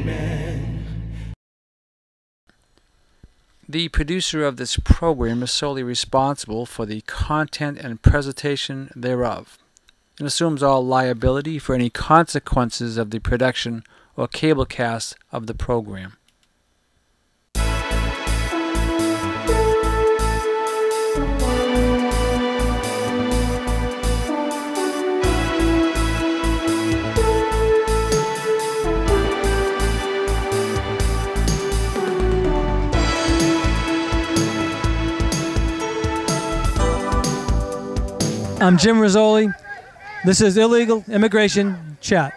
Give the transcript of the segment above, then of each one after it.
Amen. The producer of this program is solely responsible for the content and presentation thereof, and assumes all liability for any consequences of the production or cablecast of the program. I'm Jim Rizoli. This is Illegal Immigration Chat.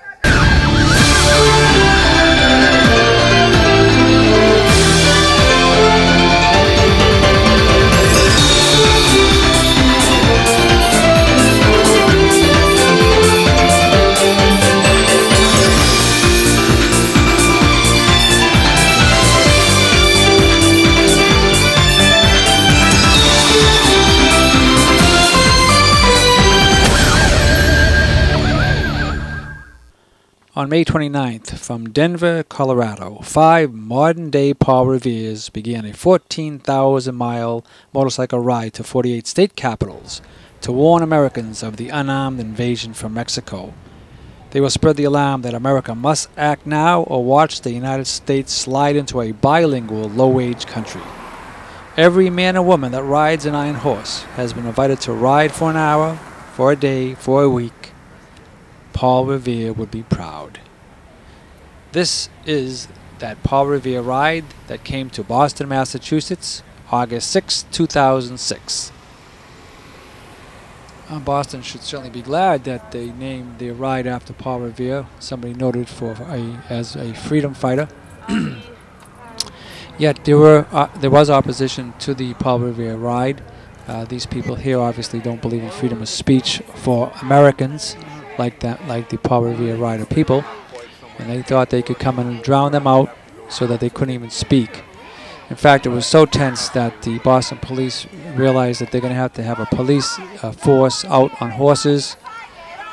On May 29th, from Denver, Colorado, 5 modern-day Paul Reveres began a 14,000-mile motorcycle ride to 48 state capitals to warn Americans of the unarmed invasion from Mexico. They will spread the alarm that America must act now or watch the United States slide into a bilingual, low-wage country. Every man and woman that rides an iron horse has been invited to ride for an hour, for a day, for a week. Paul Revere would be proud. This is that Paul Revere ride that came to Boston, Massachusetts, August 6, 2006. Boston should certainly be glad that they named their ride after Paul Revere, somebody noted as a freedom fighter. Yet there was opposition to the Paul Revere ride. These people here obviously don't believe in freedom of speech for Americans, like the Paul Revere rider people, and they thought they could come in and drown them out so that they couldn't even speak. In fact, it was so tense that the Boston police realized that they're going to have a police force out on horses,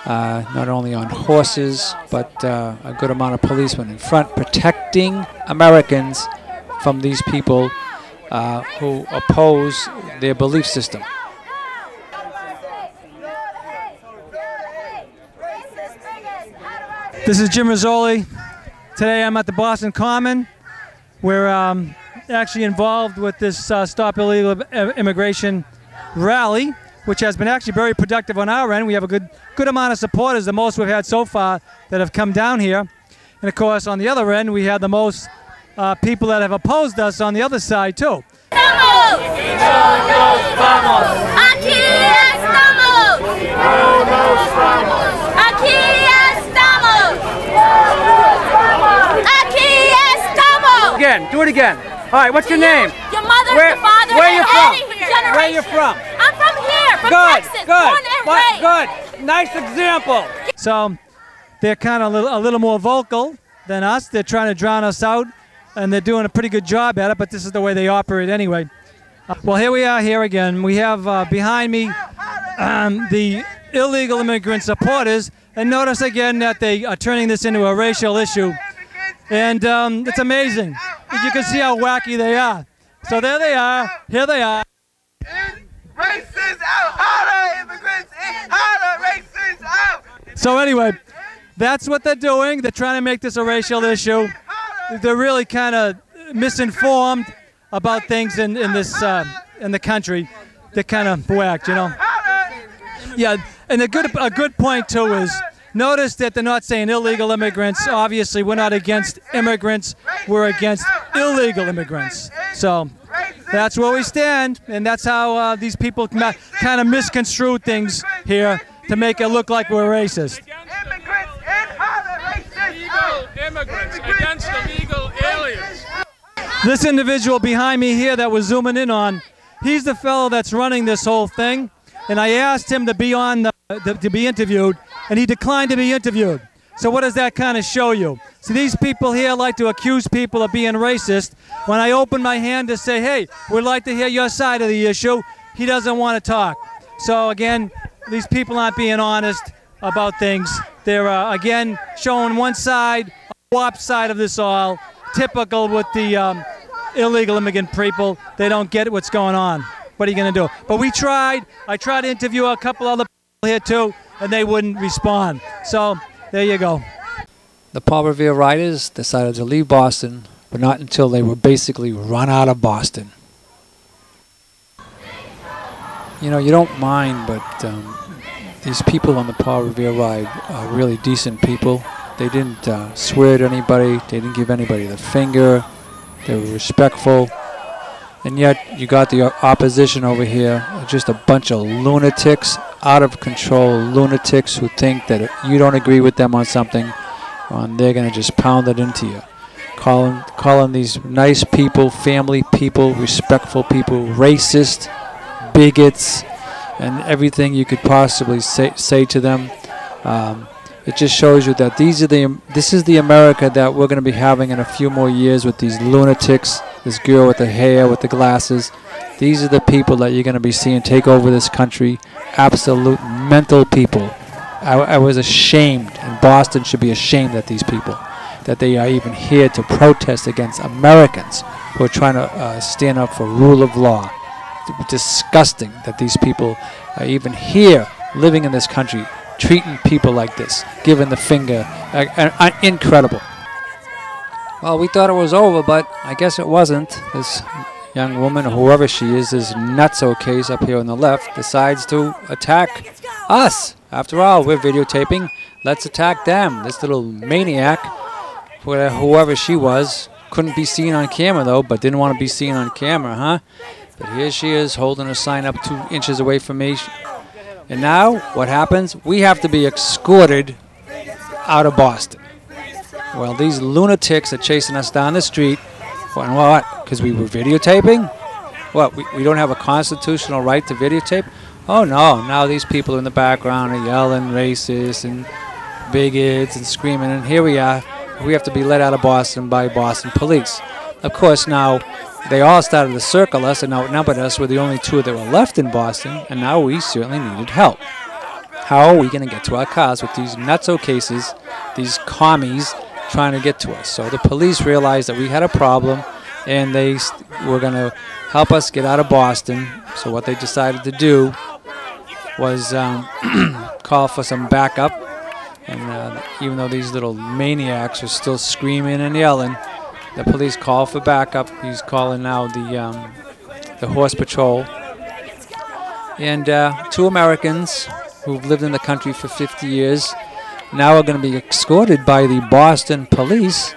not only on horses, but a good amount of policemen in front protecting Americans from these people who oppose their belief system. This is Jim Rizoli. Today I'm at the Boston Common. We're actually involved with this Stop Illegal Immigration rally, which has been actually very productive on our end. We have a good amount of supporters, the most we've had so far that have come down here. And of course, on the other end, we have the most people that have opposed us on the other side too. Again, do it again. All right, what's your name? Your mother, your father, where are you from? Generation. Where are you from? I'm from here, from Texas, born and raised. Good. Nice example. So they're kind of a little more vocal than us. They're trying to drown us out, and they're doing a pretty good job at it, but this is the way they operate anyway. Well, here we are here again. We have behind me the illegal immigrant supporters, and notice again that they are turning this into a racial issue. And it's amazing. You can see how wacky they are. So there they are. Here they are. Racists out, harder immigrants in, harder racists out. So anyway, that's what they're doing. They're trying to make this a racial issue. They're really kind of misinformed about things in the country. They're kind of whacked, you know. Yeah, and a good point too is, notice that they're not saying illegal immigrants. Obviously, we're not against immigrants. We're against illegal immigrants. So that's where we stand, and that's how these people kind of misconstrue things here to make it look like we're racist. Immigrants and harder racists. Illegal immigrants against illegal aliens. This individual behind me here that we're zooming in on, he's the fellow that's running this whole thing, and I asked him to be on to be interviewed, and he declined to be interviewed. So what does that kind of show you? See, these people here like to accuse people of being racist. When I open my hand to say, hey, we'd like to hear your side of the issue, he doesn't want to talk. So again, these people aren't being honest about things. They're, again, showing one side co-op side of this all, typical with the illegal immigrant people. They don't get what's going on. What are you going to do? But we tried. I tried to interview a couple other people here too, and they wouldn't respond. So there you go. The Paul Revere riders decided to leave Boston, but not until they were basically run out of Boston. You know, you don't mind, but these people on the Paul Revere ride are really decent people. They didn't swear at anybody. They didn't give anybody the finger. They were respectful. And yet you got the opposition over here, just a bunch of lunatics, out of control lunatics who think that if you don't agree with them on something, they're going to just pound it into you. Calling these nice people, family people, respectful people, racist, bigots, and everything you could possibly say to them. It just shows you that this is the America that we're going to be having in a few more years with these lunatics, this girl with the hair, with the glasses. These are the people that you're going to be seeing take over this country. Absolute mental people. I was ashamed, and Boston should be ashamed at these people, that they are even here to protest against Americans who are trying to stand up for rule of law. It's disgusting that these people are even here, living in this country, treating people like this, giving the finger. Incredible. Well, we thought it was over, but I guess it wasn't. This young woman, or whoever she is, this nutso case up here on the left, decides to attack us. After all, we're videotaping. Let's attack them. This little maniac, whoever she was, couldn't be seen on camera, though, but didn't want to be seen on camera, huh? But here she is, holding a sign up 2 inches away from me. And now, what happens? We have to be escorted out of Boston. Well, these lunatics are chasing us down the street. And what? Because we were videotaping? What, we don't have a constitutional right to videotape? Oh, no. Now these people in the background are yelling racist and bigots and screaming. And here we are. We have to be let out of Boston by Boston police. Of course, now they all started to circle us and outnumbered us. We're the only 2 that were left in Boston, and now we certainly needed help. How are we going to get to our cars with these nutso cases, these commies trying to get to us? So the police realized that we had a problem, and they were going to help us get out of Boston. So what they decided to do was call for some backup. And even though these little maniacs are still screaming and yelling, the police call for backup. He's calling now the horse patrol. And 2 Americans who've lived in the country for 50 years now are going to be escorted by the Boston police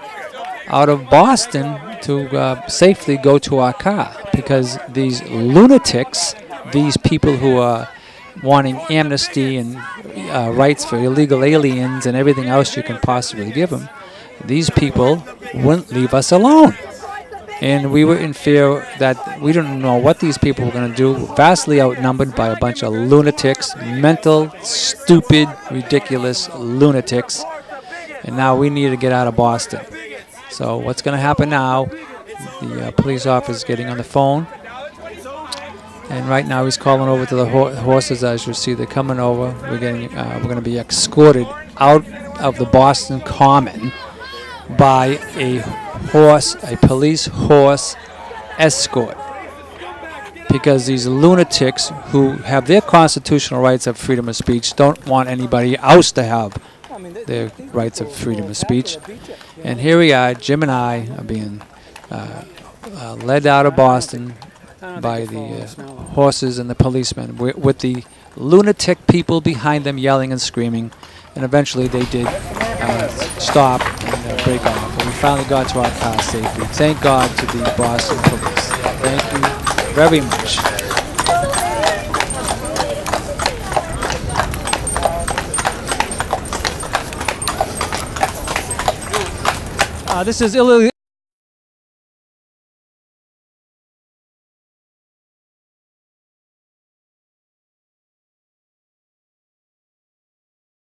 out of Boston to safely go to our car, because these lunatics, these people who are wanting amnesty and rights for illegal aliens and everything else you can possibly give them, these people wouldn't leave us alone. And we were in fear that we didn't know what these people were going to do, vastly outnumbered by a bunch of lunatics, mental, stupid, ridiculous lunatics. And now we need to get out of Boston. So what's going to happen now, the police officer is getting on the phone. And right now he's calling over to the horses. As you see, they're coming over. We're going to be escorted out of the Boston Common by a police horse escort, because these lunatics who have their constitutional rights of freedom of speech don't want anybody else to have their rights of freedom of speech. And here we are, Jim and I are being led out of Boston by the horses and the policemen, with the lunatic people behind them yelling and screaming. And eventually they did stop and break off. And we finally got to our car safely. Thank God to the Boston police. Thank you very much. This is